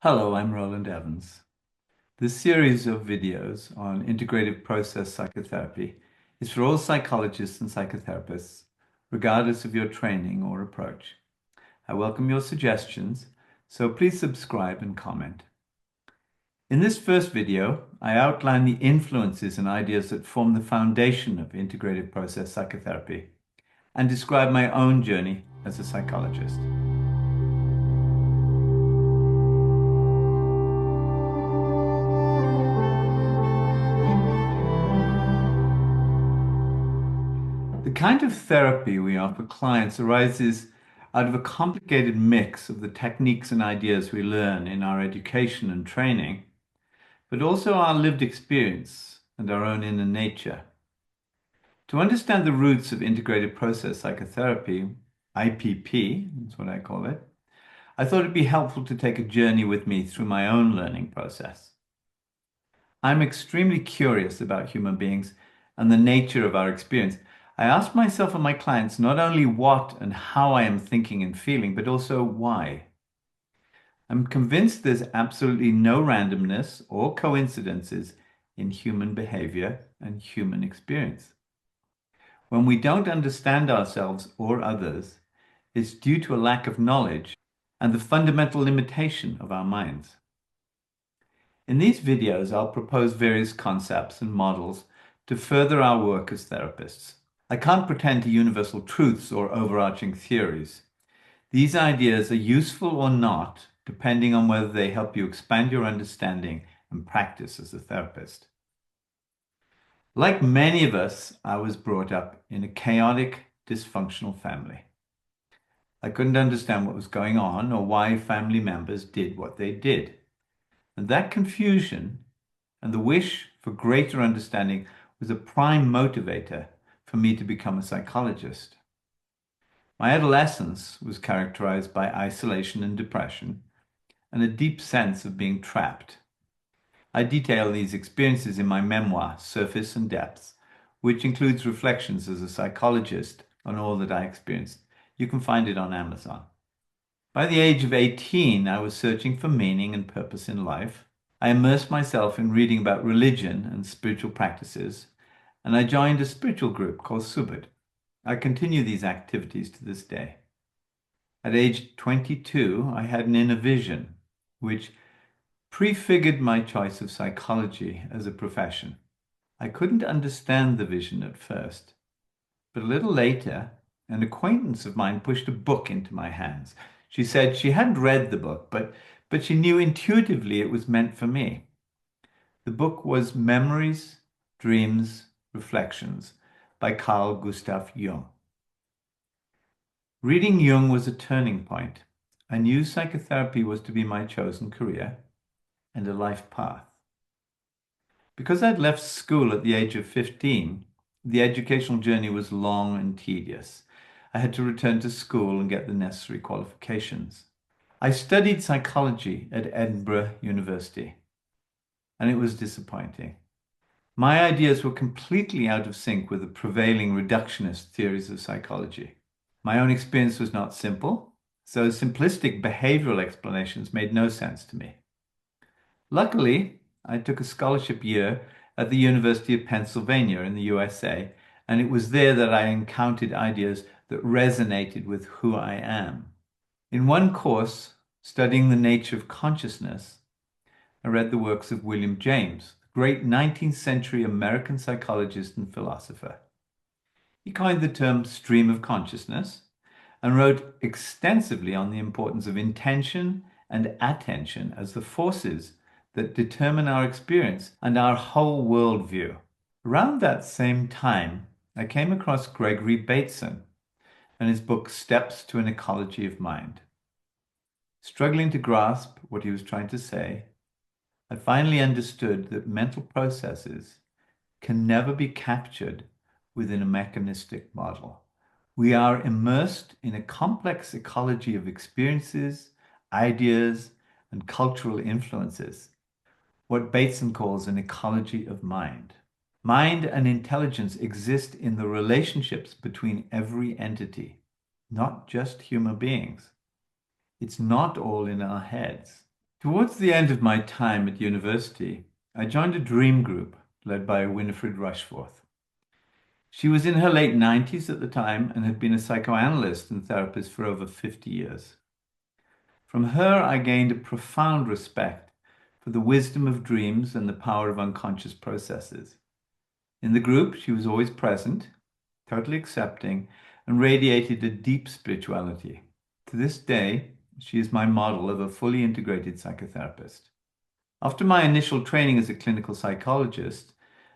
Hello, I'm Roland Evans. This series of videos on integrative process psychotherapy is for all psychologists and psychotherapists, regardless of your training or approach. I welcome your suggestions, so please subscribe and comment. In this first video, I outline the influences and ideas that form the foundation of integrative process psychotherapy and describe my own journey as a psychologist. The kind of therapy we offer clients arises out of a complicated mix of the techniques and ideas we learn in our education and training, but also our lived experience and our own inner nature. To understand the roots of integrated process psychotherapy, IPP, that's what I call it, I thought it'd be helpful to take a journey with me through my own learning process. I'm extremely curious about human beings and the nature of our experience. I ask myself and my clients not only what and how I am thinking and feeling, but also why. I'm convinced there's absolutely no randomness or coincidences in human behavior and human experience. When we don't understand ourselves or others, it's due to a lack of knowledge and the fundamental limitation of our minds. In these videos, I'll propose various concepts and models to further our work as therapists. I can't pretend to universal truths or overarching theories. These ideas are useful or not, depending on whether they help you expand your understanding and practice as a therapist. Like many of us, I was brought up in a chaotic, dysfunctional family. I couldn't understand what was going on or why family members did what they did. And that confusion and the wish for greater understanding was a prime motivator for me to become a psychologist. My adolescence was characterized by isolation and depression and a deep sense of being trapped. I detail these experiences in my memoir, Surface and Depths, which includes reflections as a psychologist on all that I experienced. You can find it on Amazon. By the age of 18, I was searching for meaning and purpose in life. I immersed myself in reading about religion and spiritual practices, and I joined a spiritual group called Subud. I continue these activities to this day. At age 22, I had an inner vision, which prefigured my choice of psychology as a profession. I couldn't understand the vision at first, but a little later, an acquaintance of mine pushed a book into my hands. She said she hadn't read the book, but she knew intuitively it was meant for me. The book was Memories, Dreams, Reflections by Carl Gustav Jung. Reading Jung was a turning point. I knew psychotherapy was to be my chosen career and a life path. Because I'd left school at the age of 15, the educational journey was long and tedious. I had to return to school and get the necessary qualifications. I studied psychology at Edinburgh University, and it was disappointing. My ideas were completely out of sync with the prevailing reductionist theories of psychology. My own experience was not simple, so simplistic behavioral explanations made no sense to me. Luckily, I took a scholarship year at the University of Pennsylvania in the USA, and it was there that I encountered ideas that resonated with who I am. In one course, studying the nature of consciousness, I read the works of William James, the great 19th century American psychologist and philosopher. He coined the term stream of consciousness and wrote extensively on the importance of intention and attention as the forces that determine our experience and our whole worldview. Around that same time, I came across Gregory Bateson and his book Steps to an Ecology of Mind. Struggling to grasp what he was trying to say, I finally understood that mental processes can never be captured within a mechanistic model. We are immersed in a complex ecology of experiences, ideas, and cultural influences, what Bateson calls an ecology of mind. Mind and intelligence exist in the relationships between every entity, not just human beings. It's not all in our heads. Towards the end of my time at university, I joined a dream group led by Winifred Rushforth. She was in her late 90s at the time and had been a psychoanalyst and therapist for over 50 years. From her, I gained a profound respect for the wisdom of dreams and the power of unconscious processes. In the group, she was always present, totally accepting, and radiated a deep spirituality. To this day, she is my model of a fully integrated psychotherapist. After my initial training as a clinical psychologist,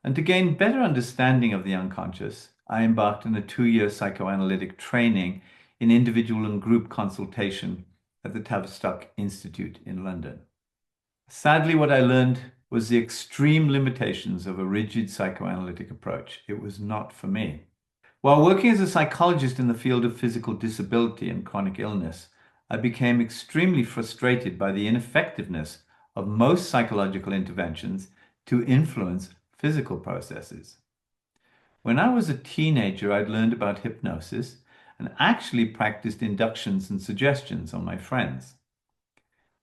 and to gain better understanding of the unconscious, I embarked on a 2-year psychoanalytic training in individual and group consultation at the Tavistock Institute in London. Sadly, what I learned was the extreme limitations of a rigid psychoanalytic approach. It was not for me. While working as a psychologist in the field of physical disability and chronic illness, I became extremely frustrated by the ineffectiveness of most psychological interventions to influence physical processes. When I was a teenager, I'd learned about hypnosis and actually practiced inductions and suggestions on my friends.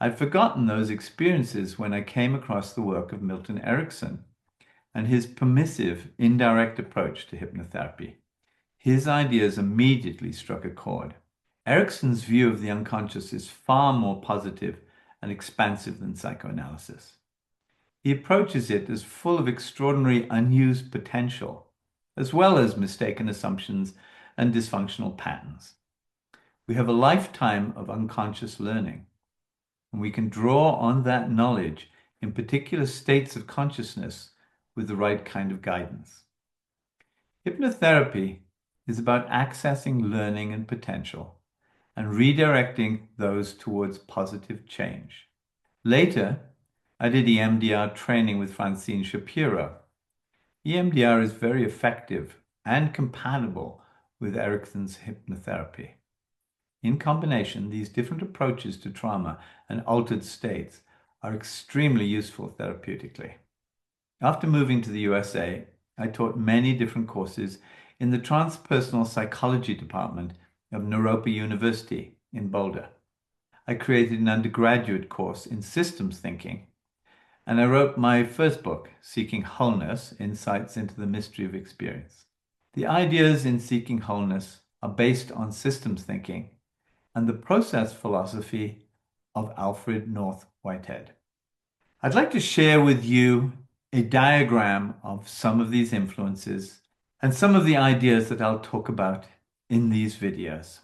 I'd forgotten those experiences when I came across the work of Milton Erickson and his permissive, indirect approach to hypnotherapy. His ideas immediately struck a chord. Erickson's view of the unconscious is far more positive and expansive than psychoanalysis. He approaches it as full of extraordinary unused potential, as well as mistaken assumptions and dysfunctional patterns. We have a lifetime of unconscious learning, and we can draw on that knowledge in particular states of consciousness with the right kind of guidance. Hypnotherapy is about accessing learning and potential and redirecting those towards positive change. Later, I did EMDR training with Francine Shapiro. EMDR is very effective and compatible with Erickson's hypnotherapy. In combination, these different approaches to trauma and altered states are extremely useful therapeutically. After moving to the USA, I taught many different courses in the transpersonal psychology department of Naropa University in Boulder. I created an undergraduate course in systems thinking, and I wrote my first book, Seeking Wholeness: Insights into the Mystery of Experience. The ideas in Seeking Wholeness are based on systems thinking and the process philosophy of Alfred North Whitehead. I'd like to share with you a diagram of some of these influences and some of the ideas that I'll talk about in these videos.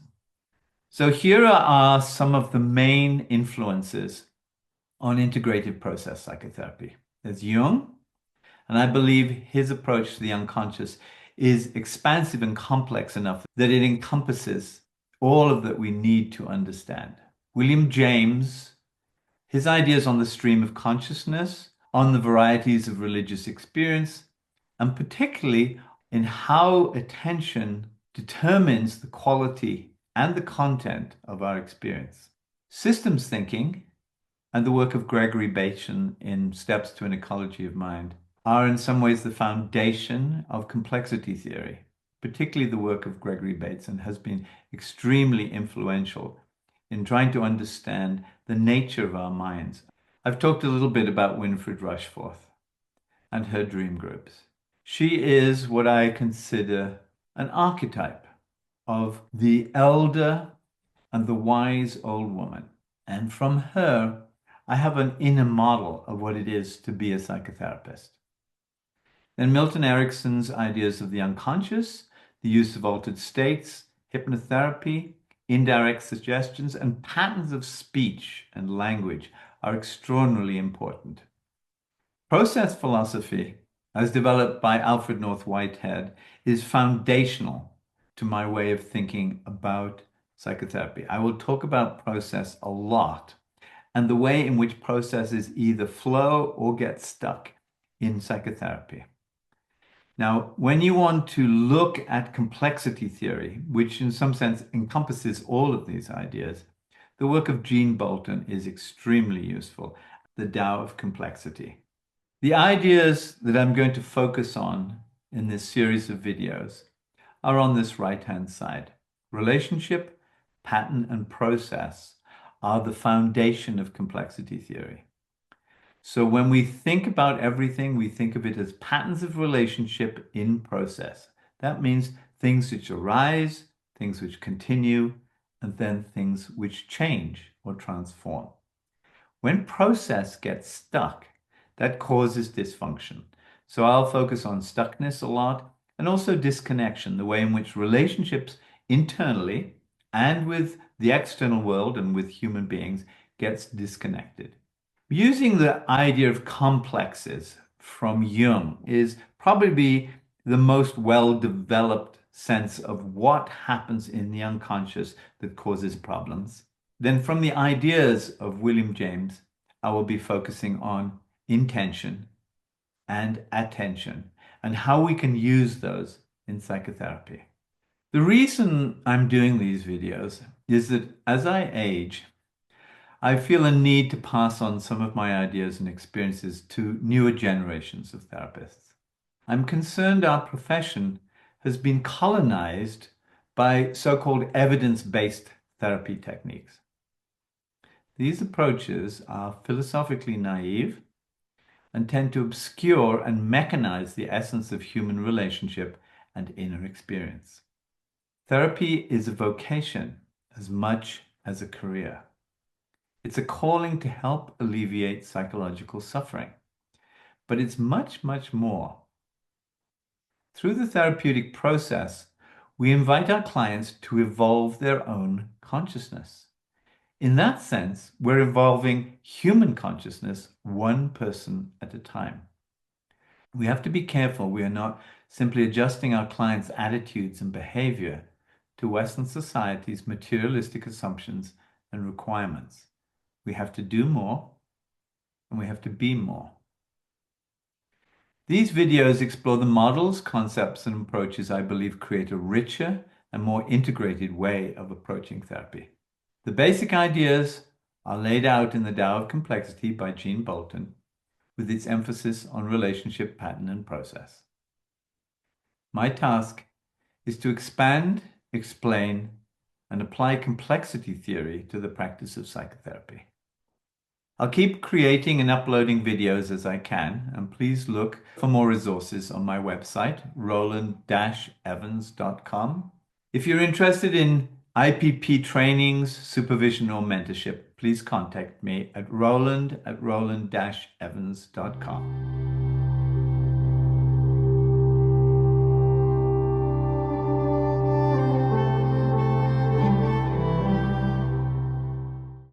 So here are some of the main influences on integrative process psychotherapy. There's Jung, and I believe his approach to the unconscious is expansive and complex enough that it encompasses all of that we need to understand. William James, his ideas on the stream of consciousness, on the varieties of religious experience, and particularly in how attention determines the quality and the content of our experience. Systems thinking and the work of Gregory Bateson in Steps to an Ecology of Mind are in some ways the foundation of complexity theory. Particularly the work of Gregory Bateson has been extremely influential in trying to understand the nature of our minds. I've talked a little bit about Winifred Rushforth and her dream groups. She is what I consider an archetype of the elder and the wise old woman. And from her, I have an inner model of what it is to be a psychotherapist. Then Milton Erickson's ideas of the unconscious, the use of altered states, hypnotherapy, indirect suggestions, and patterns of speech and language are extraordinarily important. Process philosophy, as developed by Alfred North Whitehead, is foundational to my way of thinking about psychotherapy. I will talk about process a lot and the way in which processes either flow or get stuck in psychotherapy. Now, when you want to look at complexity theory, which in some sense encompasses all of these ideas, the work of Jean Bolton is extremely useful, the Tao of Complexity. The ideas that I'm going to focus on in this series of videos are on this right-hand side. Relationship, pattern, and process are the foundation of complexity theory. So when we think about everything, we think of it as patterns of relationship in process. That means things which arise, things which continue, and then things which change or transform. When process gets stuck, that causes dysfunction. So I'll focus on stuckness a lot and also disconnection, the way in which relationships internally and with the external world and with human beings gets disconnected. Using the idea of complexes from Jung is probably the most well-developed sense of what happens in the unconscious that causes problems. Then from the ideas of William James, I will be focusing on intention and attention and how we can use those in psychotherapy. The reason I'm doing these videos is that as I age, I feel a need to pass on some of my ideas and experiences to newer generations of therapists. I'm concerned our profession has been colonized by so-called evidence-based therapy techniques. These approaches are philosophically naive and tend to obscure and mechanize the essence of human relationship and inner experience. Therapy is a vocation as much as a career. It's a calling to help alleviate psychological suffering, but it's much, much more. Through the therapeutic process, we invite our clients to evolve their own consciousness. In that sense, we're evolving human consciousness one person at a time. We have to be careful we are not simply adjusting our clients' attitudes and behavior to Western society's materialistic assumptions and requirements. We have to do more, and we have to be more. These videos explore the models, concepts, and approaches I believe create a richer and more integrated way of approaching therapy. The basic ideas are laid out in the Tao of Complexity by Jean Bolton, with its emphasis on relationship pattern and process. My task is to expand, explain, and apply complexity theory to the practice of psychotherapy. I'll keep creating and uploading videos as I can, and please look for more resources on my website, roland-evans.com. If you're interested in IPP trainings, supervision, or mentorship, please contact me at roland@roland-evans.com.